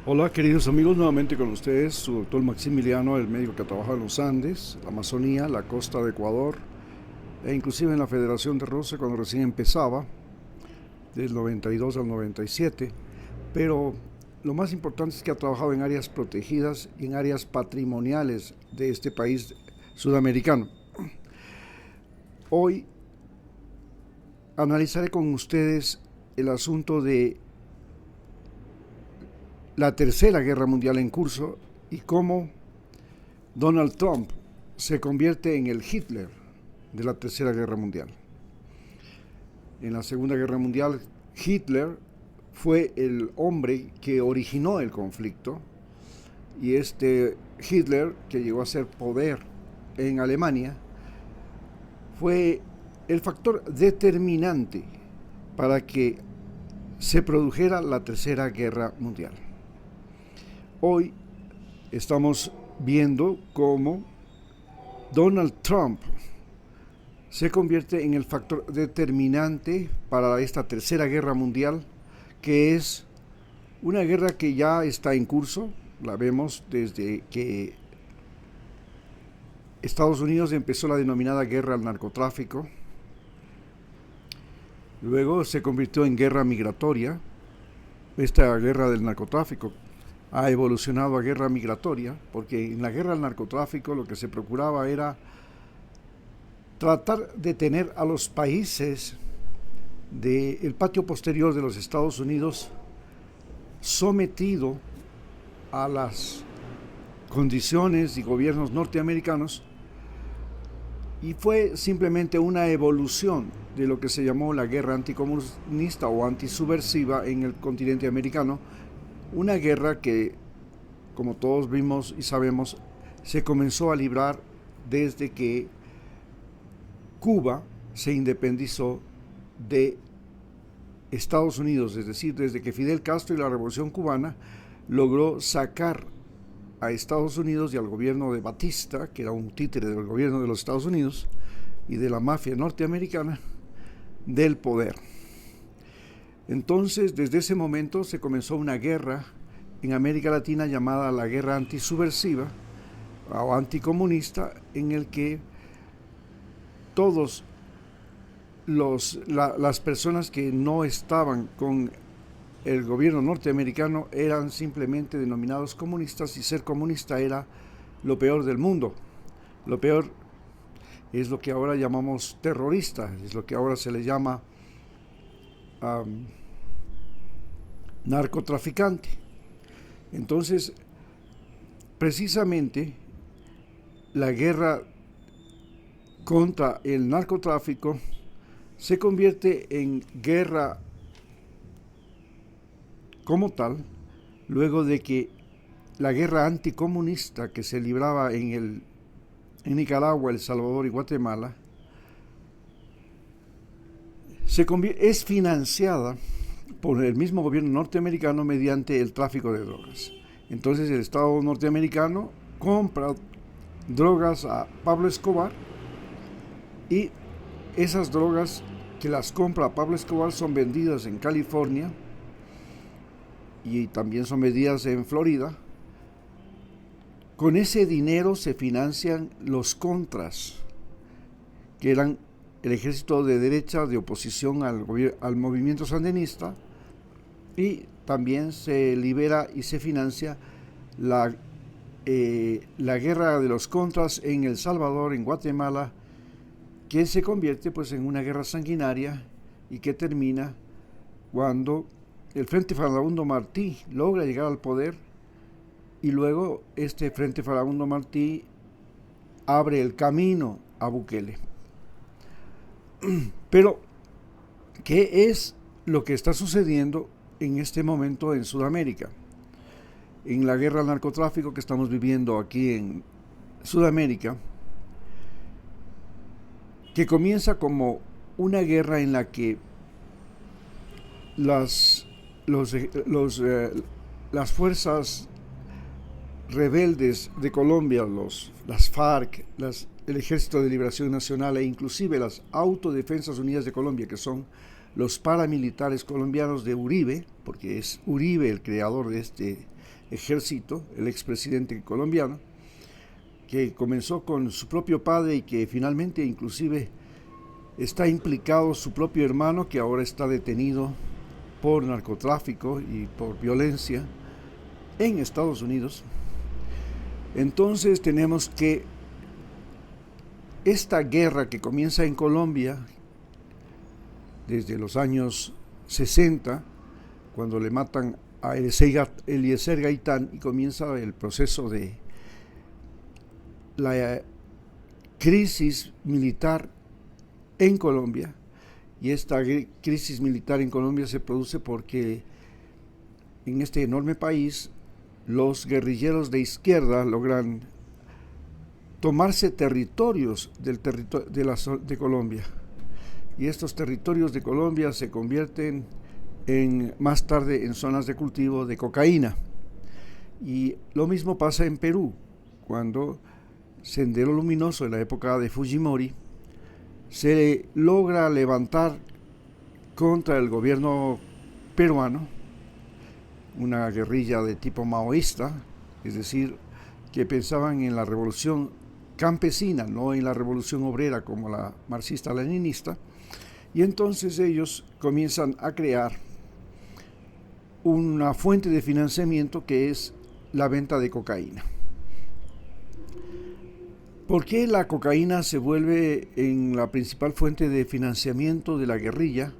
Hola queridos amigos, nuevamente con ustedes, su doctor Maximiliano, el médico que trabaja en los Andes, la Amazonía, la costa de Ecuador e inclusive en la Federación de Rusia cuando recién empezaba, del 92 al 97, pero lo más importante es que ha trabajado en áreas protegidas y en áreas patrimoniales de este país sudamericano. Hoy analizaré con ustedes el asunto de la Tercera Guerra Mundial en curso y cómo Donald Trump se convierte en el Hitler de la Tercera Guerra Mundial. En la Segunda Guerra Mundial, Hitler fue el hombre que originó el conflicto y este Hitler, que llegó a ser poder en Alemania, fue el factor determinante para que se produjera la Tercera Guerra Mundial. Hoy estamos viendo cómo Donald Trump se convierte en el factor determinante para esta Tercera Guerra Mundial, que es una guerra que ya está en curso. La vemos desde que Estados Unidos empezó la denominada guerra al narcotráfico. Luego se convirtió en guerra migratoria. Esta guerra del narcotráfico ha evolucionado a guerra migratoria, porque en la guerra al narcotráfico lo que se procuraba era tratar de tener a los países del patio posterior de los Estados Unidos sometido a las condiciones y gobiernos norteamericanos, y fue simplemente una evolución de lo que se llamó la guerra anticomunista o antisubversiva en el continente americano, una guerra que, como todos vimos y sabemos, se comenzó a librar desde que Cuba se independizó de Estados Unidos, es decir, desde que Fidel Castro y la Revolución Cubana logró sacar a Estados Unidos y al gobierno de Batista, que era un títere del gobierno de los Estados Unidos y de la mafia norteamericana, del poder. Entonces, desde ese momento se comenzó una guerra en América Latina llamada la guerra antisubversiva o anticomunista, en el que todos las personas que no estaban con el gobierno norteamericano eran simplemente denominados comunistas, y ser comunista era lo peor del mundo. Lo peor es lo que ahora llamamos terrorista, es lo que ahora se le llama narcotraficante. Entonces, precisamente la guerra contra el narcotráfico se convierte en guerra como tal luego de que la guerra anticomunista que se libraba en Nicaragua, El Salvador y Guatemala es financiada por el mismo gobierno norteamericano mediante el tráfico de drogas. Entonces el Estado norteamericano compra drogas a Pablo Escobar, y esas drogas que las compra Pablo Escobar son vendidas en California y también son vendidas en Florida. Con ese dinero se financian los contras, que eran el ejército de derecha de oposición al movimiento sandinista, y también se libera y se financia la guerra de los contras en El Salvador, en Guatemala, que se convierte pues en una guerra sanguinaria y que termina cuando el Frente Farabundo Martí logra llegar al poder, y luego este Frente Farabundo Martí abre el camino a Bukele. Pero, ¿qué es lo que está sucediendo en este momento en Sudamérica? En la guerra al narcotráfico que estamos viviendo aquí en Sudamérica, que comienza como una guerra en la que las, las fuerzas rebeldes de Colombia, las FARC, el Ejército de Liberación Nacional e inclusive las Autodefensas Unidas de Colombia, que son los paramilitares colombianos de Uribe, porque es Uribe el creador de ejército, el expresidente colombiano, que comenzó con su propio padre y que finalmente inclusive está implicado su propio hermano, que ahora está detenido por narcotráfico y por violencia en Estados Unidos. Entonces tenemos que esta guerra que comienza en Colombia desde los años 60, cuando le matan a Eliezer Gaitán y comienza el proceso de la crisis militar en Colombia, y esta crisis militar en Colombia se produce porque en este enorme país los guerrilleros de izquierda logran tomarse territorios de Colombia, y estos territorios de Colombia se convierten más tarde en zonas de cultivo de cocaína. Y lo mismo pasa en Perú, cuando Sendero Luminoso, en la época de Fujimori, se logra levantar contra el gobierno peruano una guerrilla de tipo maoísta, es decir, que pensaban en la revolución campesina, no en la revolución obrera como la marxista-leninista, y entonces ellos comienzan a crear una fuente de financiamiento que es la venta de cocaína. ¿Por qué la cocaína se vuelve en la principal fuente de financiamiento de la guerrilla?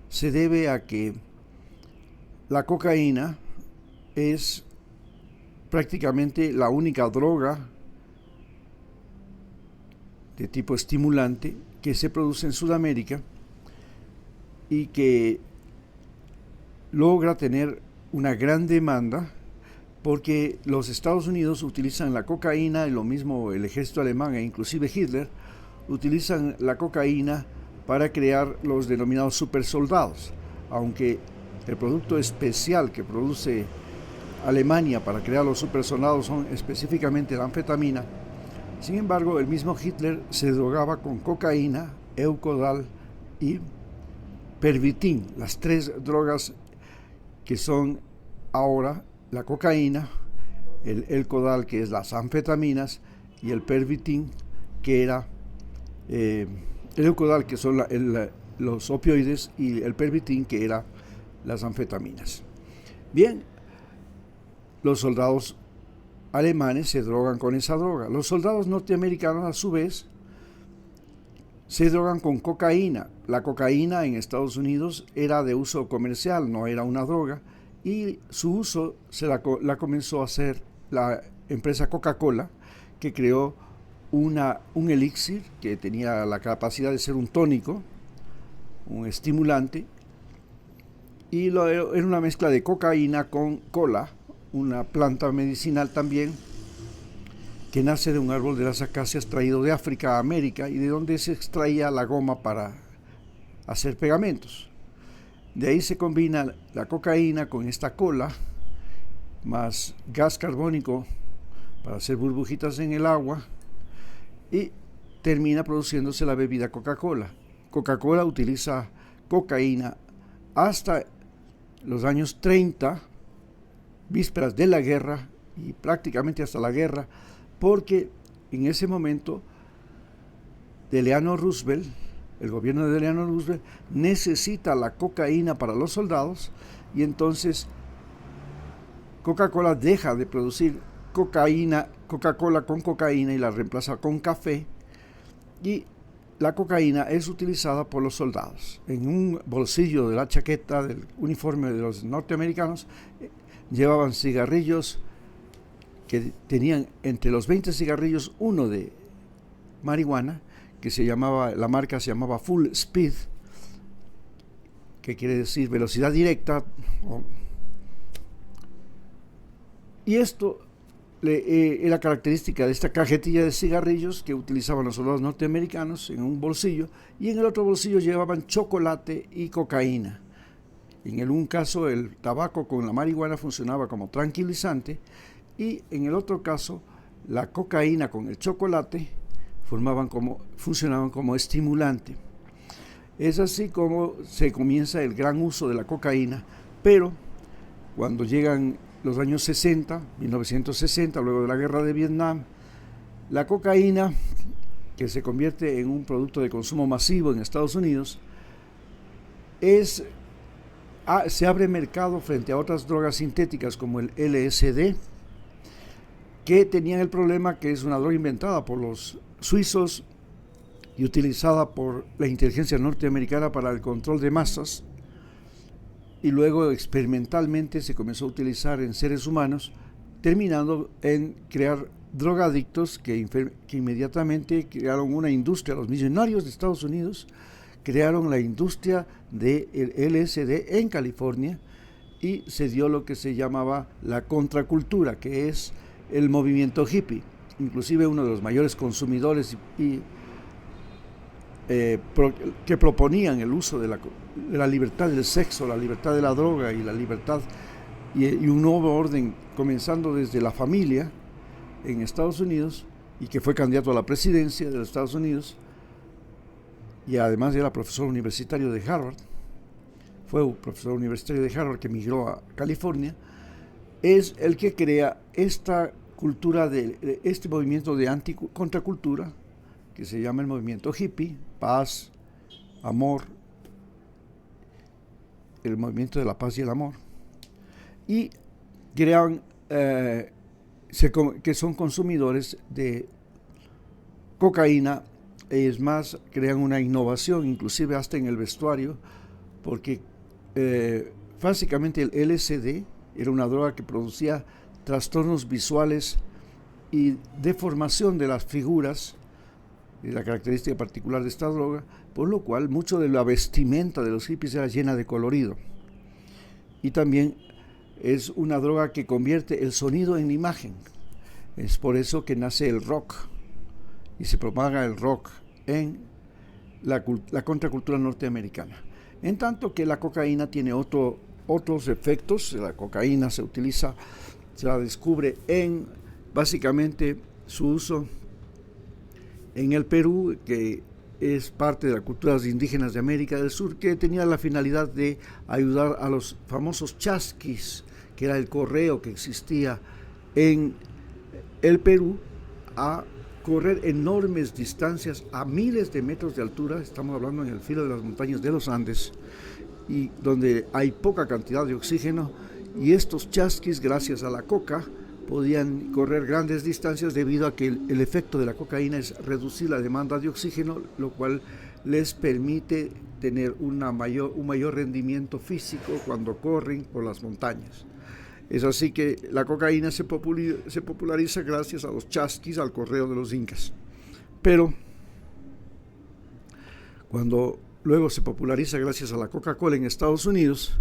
Se debe a que la cocaína es prácticamente la única droga de tipo estimulante que se produce en Sudamérica y que logra tener una gran demanda, porque los Estados Unidos utilizan la cocaína, y lo mismo el ejército alemán e inclusive Hitler utilizan la cocaína para crear los denominados supersoldados, aunque el producto especial que produce Alemania para crear los supersoldados son específicamente la anfetamina. Sin embargo, el mismo Hitler se drogaba con cocaína, Eukodal y Pervitin, las tres drogas que son ahora la cocaína, el Eukodal, que es las anfetaminas, y el Pervitin, que era el Eukodal, que son los opioides, y el Pervitin, que era las anfetaminas. Bien, los soldados alemanes se drogan con esa droga. Los soldados norteamericanos, a su vez, se drogan con cocaína. La cocaína en Estados Unidos era de uso comercial, no era una droga, y su uso la comenzó a hacer la empresa Coca-Cola, que creó un elixir que tenía la capacidad de ser un tónico, un estimulante, y era una mezcla de cocaína con cola, una planta medicinal también, que nace de un árbol de las acacias traído de África a América, y de donde se extraía la goma para hacer pegamentos. De ahí se combina la cocaína con esta cola, más gas carbónico para hacer burbujitas en el agua, y termina produciéndose la bebida Coca-Cola. Coca-Cola utiliza cocaína hasta los años 30, vísperas de la guerra, y prácticamente hasta la guerra, porque en ese momento Delano Roosevelt, el gobierno de Delano Roosevelt, necesita la cocaína para los soldados, y entonces Coca-Cola deja de producir Coca-Cola con cocaína y la reemplaza con café, y la cocaína es utilizada por los soldados. En un bolsillo de la chaqueta del uniforme de los norteamericanos llevaban cigarrillos que tenían entre los 20 cigarrillos uno de marihuana, que la marca se llamaba Full Speed, que quiere decir velocidad directa. Y esto era característica de esta cajetilla de cigarrillos que utilizaban los soldados norteamericanos en un bolsillo, y en el otro bolsillo llevaban chocolate y cocaína. En un caso el tabaco con la marihuana funcionaba como tranquilizante, y en el otro caso la cocaína con el chocolate funcionaban como estimulante. Es así como se comienza el gran uso de la cocaína, pero cuando llegan los años 60, 1960, luego de la guerra de Vietnam, la cocaína, que se convierte en un producto de consumo masivo en Estados Unidos, se abre mercado frente a otras drogas sintéticas como el LSD, que tenían el problema que es una droga inventada por los suizos y utilizada por la inteligencia norteamericana para el control de masas, y luego experimentalmente se comenzó a utilizar en seres humanos, terminando en crear drogadictos que inmediatamente crearon una industria. Los millonarios de Estados Unidos crearon la industria del LSD en California, y se dio lo que se llamaba la contracultura, que es el movimiento hippie. Inclusive uno de los mayores consumidores que proponían el uso de la libertad del sexo, la libertad de la droga y la libertad y un nuevo orden, comenzando desde la familia en Estados Unidos, y que fue candidato a la presidencia de los Estados Unidos, y además era profesor universitario de Harvard, fue un profesor universitario de Harvard que emigró a California, es el que crea esta cultura, de este movimiento de contracultura, que se llama el movimiento hippie, paz, amor, el movimiento de la paz y el amor, y crean que son consumidores de cocaína. Es más, crean una innovación, inclusive hasta en el vestuario, porque básicamente el LSD era una droga que producía trastornos visuales y deformación de las figuras, y la característica particular de esta droga, por lo cual mucho de la vestimenta de los hippies era llena de colorido. Y también es una droga que convierte el sonido en imagen. Es por eso que nace el rock y se propaga el rock en la contracultura norteamericana. En tanto que la cocaína tiene otros efectos. La cocaína se la descubre básicamente su uso en el Perú, que es parte de las culturas indígenas de América del Sur, que tenía la finalidad de ayudar a los famosos chasquis, que era el correo que existía en el Perú, a correr enormes distancias a miles de metros de altura. Estamos hablando en el filo de las montañas de los Andes, y donde hay poca cantidad de oxígeno, y estos chasquis, gracias a la coca, podían correr grandes distancias debido a que el efecto de la cocaína es reducir la demanda de oxígeno, lo cual les permite tener un mayor rendimiento físico cuando corren por las montañas. Es así que la cocaína se populariza gracias a los chasquis, al correo de los incas. Pero cuando luego se populariza gracias a la Coca-Cola en Estados Unidos,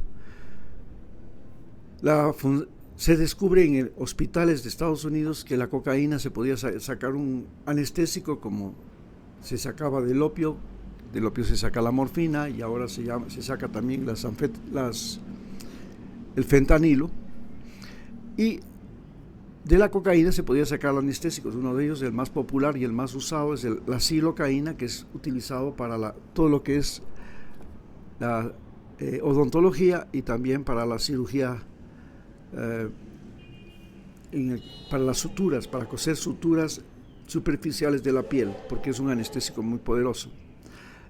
se descubre en hospitales de Estados Unidos que la cocaína se podía sacar un anestésico, como se sacaba del opio se saca la morfina, y ahora se saca también el fentanilo, y de la cocaína se podía sacar anestésicos. Uno de ellos, el más popular y el más usado, es la silocaína, que es utilizado para todo lo que es la odontología, y también para la cirugía, para las suturas, para coser suturas superficiales de la piel, porque es un anestésico muy poderoso.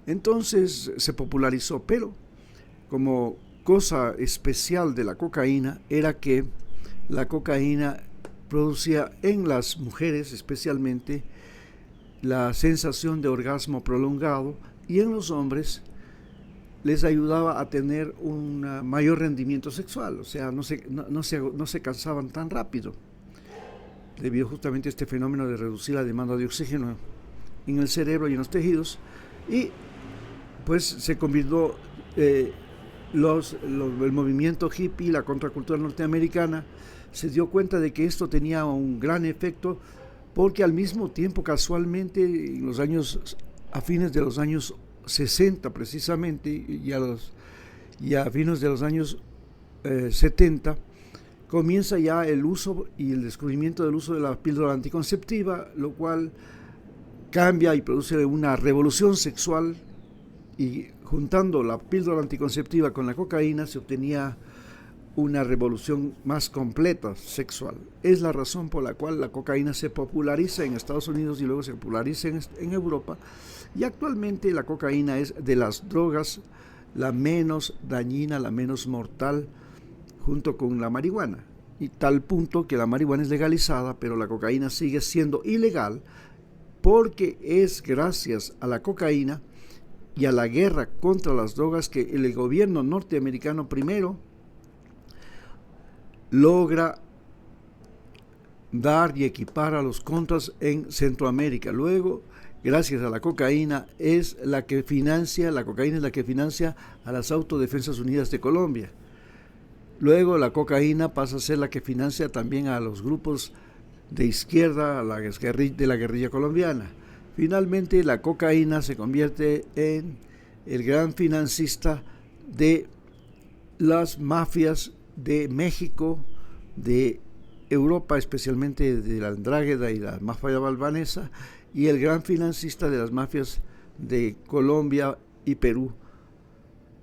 Entonces se popularizó, pero como cosa especial de la cocaína era que la cocaína producía en las mujeres especialmente la sensación de orgasmo prolongado, y en los hombres les ayudaba a tener un mayor rendimiento sexual, o sea, no se cansaban tan rápido, debido justamente a este fenómeno de reducir la demanda de oxígeno en el cerebro y en los tejidos. Y pues se convirtió el movimiento hippie, la contracultura norteamericana, se dio cuenta de que esto tenía un gran efecto, porque al mismo tiempo, casualmente, a fines de los años 60 precisamente, y a fines de los años 70, comienza ya el uso y el descubrimiento del uso de la píldora anticonceptiva, lo cual cambia y produce una revolución sexual, y juntando la píldora anticonceptiva con la cocaína se obtenía una revolución más completa sexual. Es la razón por la cual la cocaína se populariza en Estados Unidos y luego se populariza en Europa. Y actualmente la cocaína es de las drogas la menos dañina, la menos mortal, junto con la marihuana. Y tal punto que la marihuana es legalizada, pero la cocaína sigue siendo ilegal, porque es gracias a la cocaína y a la guerra contra las drogas que el gobierno norteamericano primero logra dar y equipar a los contras en Centroamérica. Luego, gracias a la cocaína, la cocaína es la que financia a las Autodefensas Unidas de Colombia. Luego la cocaína pasa a ser la que financia también a los grupos de izquierda, de la guerrilla colombiana. Finalmente, la cocaína se convierte en el gran financista de las mafias de México, de Europa, especialmente de la Andrágueda y la mafia albanesa, y el gran financista de las mafias de Colombia y Perú.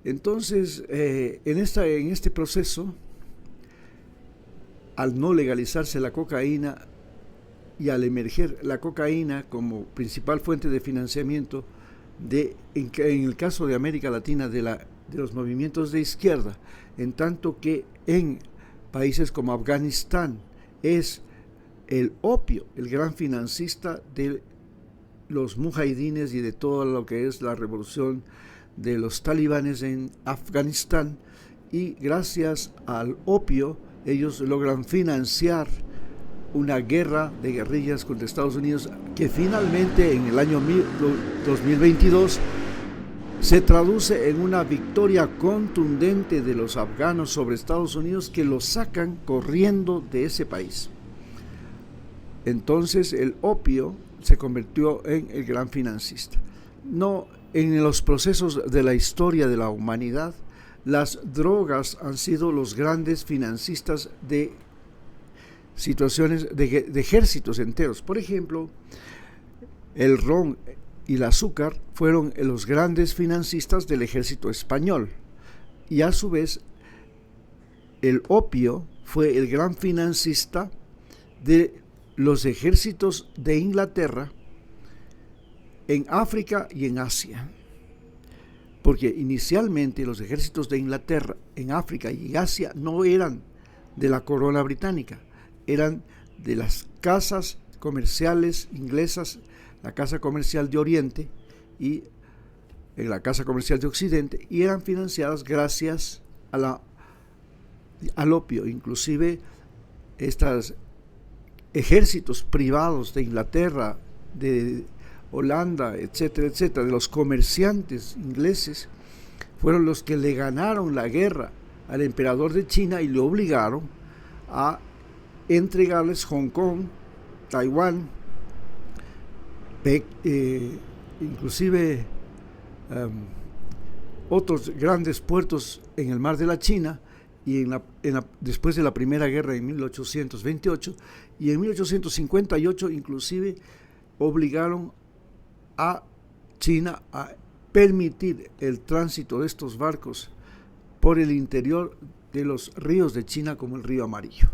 Entonces, en este proceso, al no legalizarse la cocaína y al emerger la cocaína como principal fuente de financiamiento en el caso de América Latina, de los movimientos de izquierda, en tanto que en países como Afganistán es el opio el gran financista de los mujahidines y de todo lo que es la revolución de los talibanes en Afganistán, y gracias al opio ellos logran financiar una guerra de guerrillas contra Estados Unidos que finalmente en el año 2022 se traduce en una victoria contundente de los afganos sobre Estados Unidos, que los sacan corriendo de ese país. Entonces el opio se convirtió en el gran financista. No, en los procesos de la historia de la humanidad, las drogas han sido los grandes financistas de situaciones de ejércitos enteros. Por ejemplo, el ron y el azúcar fueron los grandes financistas del ejército español, y a su vez el opio fue el gran financista de los ejércitos de Inglaterra en África y en Asia, porque inicialmente los ejércitos de Inglaterra en África y Asia no eran de la corona británica, eran de las casas comerciales inglesas, la Casa Comercial de Oriente y la Casa Comercial de Occidente, y eran financiadas gracias al opio. Inclusive estos ejércitos privados de Inglaterra, de Holanda, etcétera, etcétera, de los comerciantes ingleses, fueron los que le ganaron la guerra al emperador de China y le obligaron a entregarles Hong Kong, Taiwán, inclusive otros grandes puertos en el mar de la China, y después de la Primera Guerra en 1828, y en 1858 inclusive obligaron a China a permitir el tránsito de estos barcos por el interior de los ríos de China, como el río Amarillo.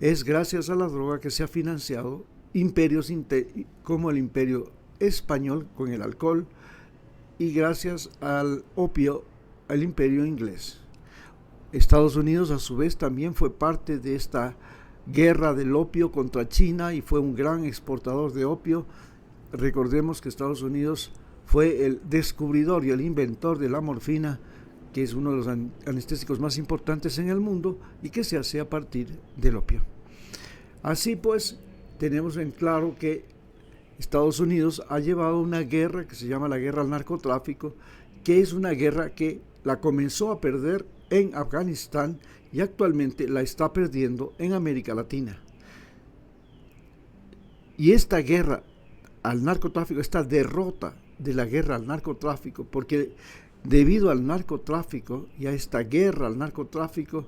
Es gracias a la droga que se ha financiado imperios como el imperio español con el alcohol, y gracias al opio al imperio inglés. Estados Unidos a su vez también fue parte de esta guerra del opio contra China y fue un gran exportador de opio. Recordemos que Estados Unidos fue el descubridor y el inventor de la morfina, que es uno de los anestésicos más importantes en el mundo y que se hace a partir del opio. Así pues, tenemos en claro que Estados Unidos ha llevado una guerra que se llama la guerra al narcotráfico, que es una guerra que la comenzó a perder en Afganistán y actualmente la está perdiendo en América Latina. Y esta guerra al narcotráfico, esta derrota de la guerra al narcotráfico, porque debido al narcotráfico y a esta guerra al narcotráfico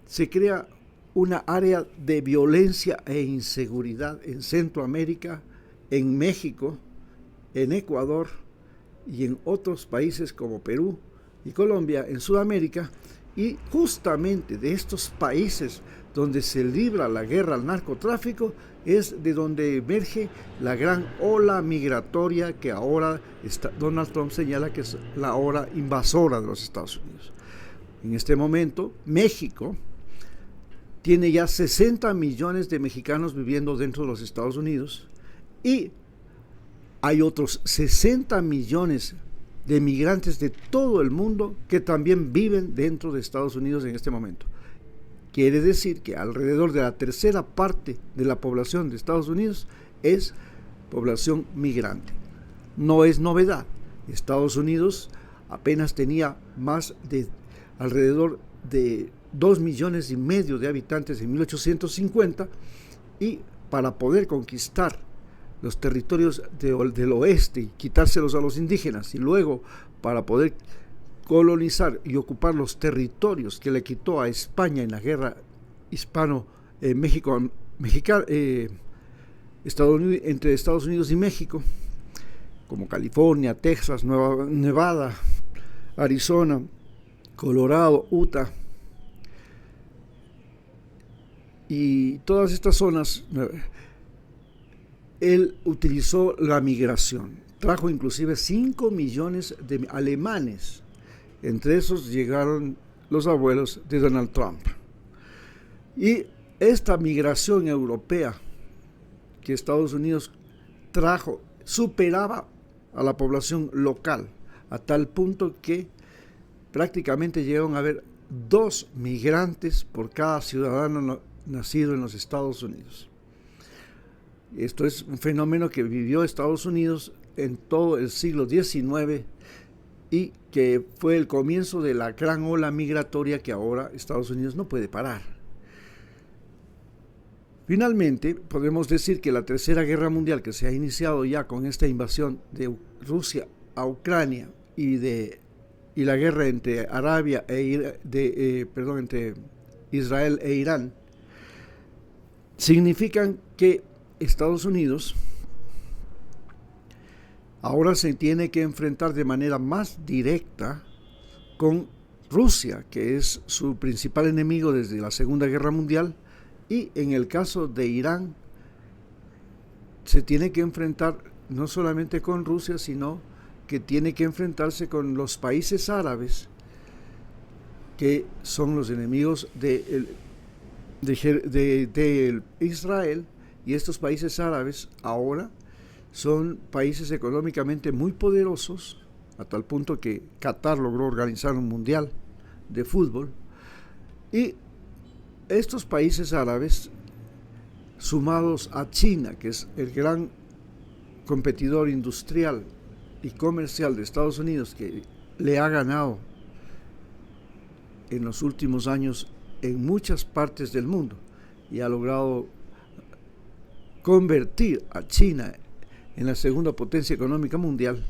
se crea una área de violencia e inseguridad en Centroamérica, en México, en Ecuador y en otros países como Perú y Colombia, en Sudamérica, Y justamente de estos países donde se libra la guerra al narcotráfico es de donde emerge la gran ola migratoria que ahora Donald Trump señala que es la ola invasora de los Estados Unidos. En este momento, México tiene ya 60 millones de mexicanos viviendo dentro de los Estados Unidos y hay otros 60 millones de migrantes de todo el mundo que también viven dentro de Estados Unidos en este momento. Quiere decir que alrededor de la tercera parte de la población de Estados Unidos es población migrante. No es novedad. Estados Unidos apenas tenía más de alrededor de 2,5 millones de habitantes en 1850 y para poder conquistar los territorios del oeste y quitárselos a los indígenas y luego para poder colonizar y ocupar los territorios que le quitó a España en la guerra entre Estados Unidos y México, como California, Texas, Nevada, Arizona, Colorado, Utah y todas estas zonas. Él utilizó la migración, trajo inclusive 5 millones de alemanes. Entre esos llegaron los abuelos de Donald Trump. Y esta migración europea que Estados Unidos trajo superaba a la población local, a tal punto que prácticamente llegaron a haber 2 migrantes por cada ciudadano nacido en los Estados Unidos. Esto es un fenómeno que vivió Estados Unidos en todo el siglo XIX y que fue el comienzo de la gran ola migratoria que ahora Estados Unidos no puede parar. Finalmente, podemos decir que la Tercera Guerra Mundial, que se ha iniciado ya con esta invasión de Rusia a Ucrania y la guerra entre entre Israel e Irán, significan que Estados Unidos ahora se tiene que enfrentar de manera más directa con Rusia, que es su principal enemigo desde la Segunda Guerra Mundial, y en el caso de Irán se tiene que enfrentar no solamente con Rusia, sino que tiene que enfrentarse con los países árabes, que son los enemigos de Israel. Y estos países árabes ahora son países económicamente muy poderosos, a tal punto que Qatar logró organizar un mundial de fútbol. Y estos países árabes, sumados a China, que es el gran competidor industrial y comercial de Estados Unidos, que le ha ganado en los últimos años en muchas partes del mundo y ha logrado convertir a China en la segunda potencia económica mundial,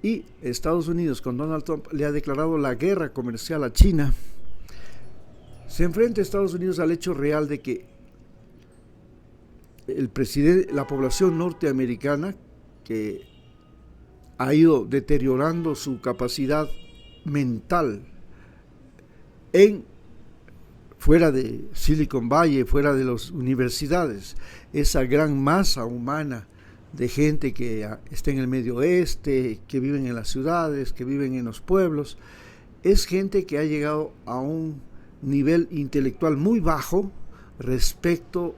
y Estados Unidos con Donald Trump le ha declarado la guerra comercial a China. Se enfrenta Estados Unidos al hecho real de que la población norteamericana, que ha ido deteriorando su capacidad mental fuera de Silicon Valley, fuera de las universidades, esa gran masa humana de gente que está en el medio oeste, que viven en las ciudades, que viven en los pueblos, es gente que ha llegado a un nivel intelectual muy bajo respecto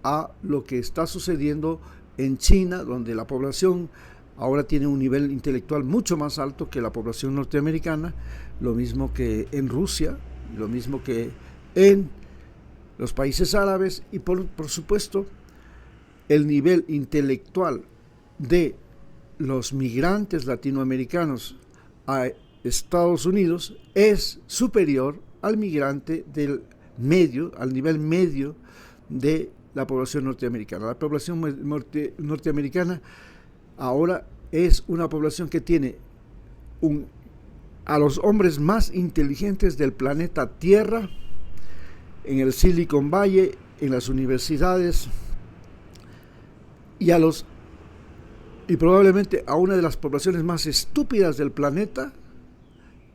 a lo que está sucediendo en China, donde la población ahora tiene un nivel intelectual mucho más alto que la población norteamericana, lo mismo que en Rusia, lo mismo que en los países árabes, y por supuesto el nivel intelectual de los migrantes latinoamericanos a Estados Unidos es superior al migrante del medio, al nivel medio de la población norteamericana. La población norteamericana ahora es una población que tiene a los hombres más inteligentes del planeta Tierra en el Silicon Valley, en las universidades, y probablemente a una de las poblaciones más estúpidas del planeta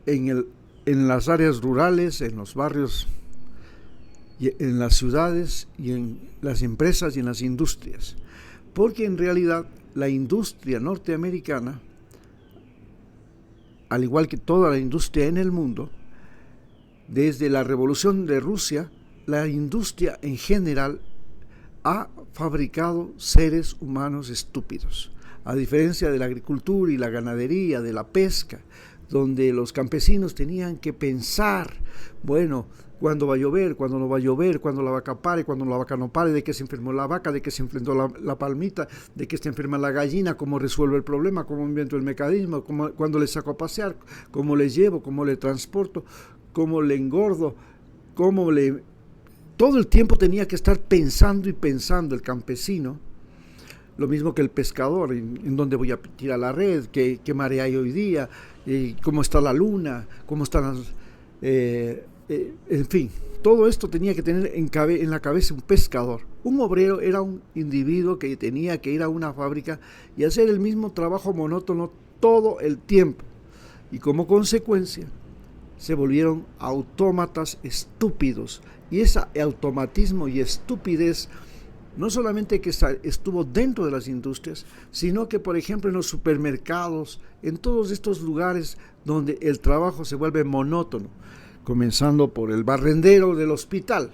en el en las áreas rurales, en los barrios, y en las ciudades y en las empresas y en las industrias. Porque en realidad la industria norteamericana, al igual que toda la industria en el mundo, desde la revolución de Rusia, la industria en general ha fabricado seres humanos estúpidos. A diferencia de la agricultura y la ganadería, de la pesca, donde los campesinos tenían que pensar, bueno, cuándo va a llover, cuándo no va a llover, cuándo la vaca pare, cuándo la vaca no pare, de qué se enfermó la vaca, de qué se enfermó la palmita, de qué se enferma la gallina, cómo resuelvo el problema, cómo invento el mecanismo, cuándo le saco a pasear, cómo le llevo, cómo le transporto, cómo le engordo, todo el tiempo tenía que estar pensando y pensando el campesino. Lo mismo que el pescador, en dónde voy a tirar la red, qué marea hay hoy día, cómo está la luna, cómo están las... en fin, todo esto tenía que tener en la cabeza un pescador. Un obrero era un individuo que tenía que ir a una fábrica y hacer el mismo trabajo monótono todo el tiempo. Y como consecuencia, se volvieron autómatas estúpidos. Y ese automatismo y estupidez no solamente que estuvo dentro de las industrias, sino que, por ejemplo, en los supermercados, en todos estos lugares donde el trabajo se vuelve monótono, comenzando por el barrendero del hospital,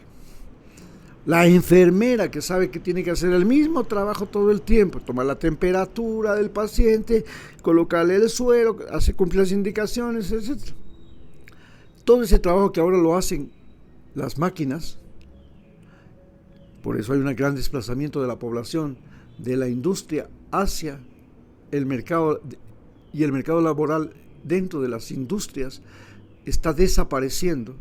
la enfermera que sabe que tiene que hacer el mismo trabajo todo el tiempo, tomar la temperatura del paciente, colocarle el suero, hacer cumplir las indicaciones, etc. Todo ese trabajo que ahora lo hacen las máquinas. Por eso hay un gran desplazamiento de la población de la industria hacia el mercado, y el mercado laboral dentro de las industrias está desapareciendo.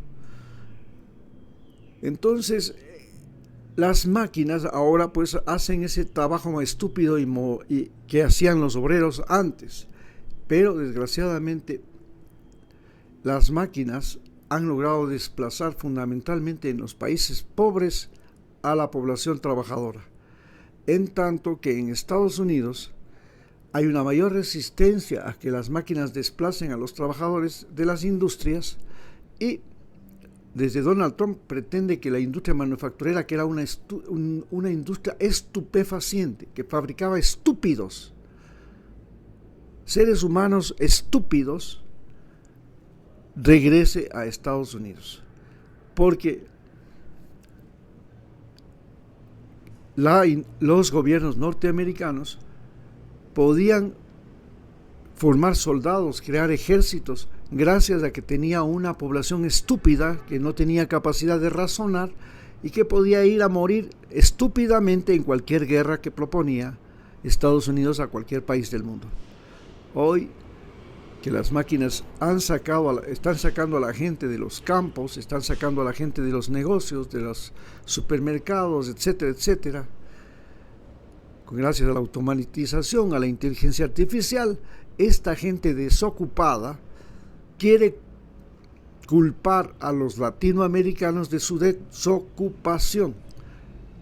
Entonces, las máquinas ahora pues hacen ese trabajo estúpido y que hacían los obreros antes. Pero desgraciadamente las máquinas han logrado desplazar fundamentalmente en los países pobres a la población trabajadora, en tanto que en Estados Unidos hay una mayor resistencia a que las máquinas desplacen a los trabajadores de las industrias, y desde Donald Trump pretende que la industria manufacturera, que era una industria estupefaciente, que fabricaba estúpidos, seres humanos estúpidos, regrese a Estados Unidos, porque los gobiernos norteamericanos podían formar soldados, crear ejércitos, gracias a que tenía una población estúpida que no tenía capacidad de razonar y que podía ir a morir estúpidamente en cualquier guerra que proponía Estados Unidos a cualquier país del mundo. Hoy que las máquinas están sacando a la gente de los campos, están sacando a la gente de los negocios, de los supermercados, etcétera, etcétera, gracias a la automatización, a la inteligencia artificial, esta gente desocupada quiere culpar a los latinoamericanos de su desocupación,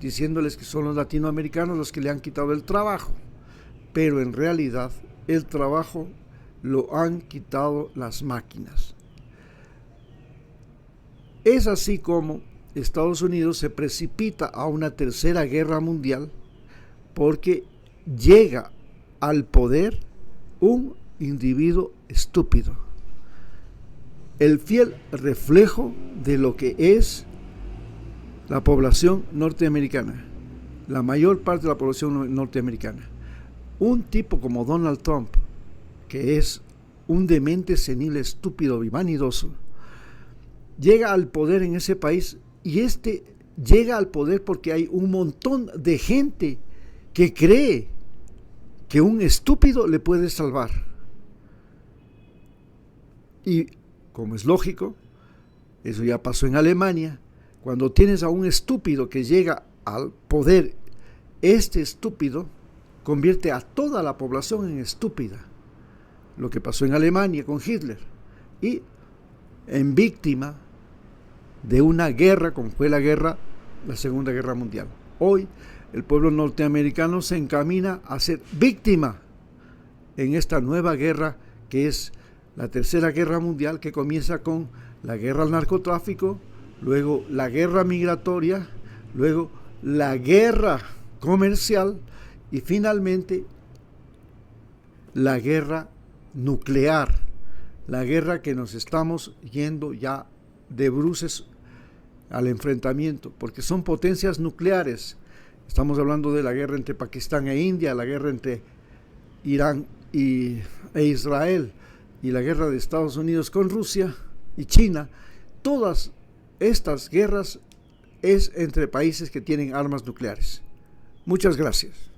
diciéndoles que son los latinoamericanos los que le han quitado el trabajo, pero en realidad el trabajo lo han quitado las máquinas. Es así como Estados Unidos se precipita a una tercera guerra mundial, porque llega al poder un individuo estúpido, el fiel reflejo de lo que es la población norteamericana, la mayor parte de la población norteamericana. Un tipo como Donald Trump, que es un demente senil, estúpido y vanidoso, llega al poder en ese país, y llega al poder porque hay un montón de gente que cree que un estúpido le puede salvar. Y como es lógico, eso ya pasó en Alemania. Cuando tienes a un estúpido que llega al poder, este estúpido convierte a toda la población en estúpida. Lo que pasó en Alemania con Hitler, y en víctima de una guerra como fue la Segunda Guerra Mundial. Hoy el pueblo norteamericano se encamina a ser víctima en esta nueva guerra, que es la Tercera Guerra Mundial, que comienza con la guerra al narcotráfico, luego la guerra migratoria, luego la guerra comercial y finalmente la guerra nuclear, la guerra que nos estamos yendo ya de bruces al enfrentamiento, porque son potencias nucleares. Estamos hablando de la guerra entre Pakistán e India, la guerra entre Irán e Israel, y la guerra de Estados Unidos con Rusia y China. Todas estas guerras es entre países que tienen armas nucleares. Muchas gracias.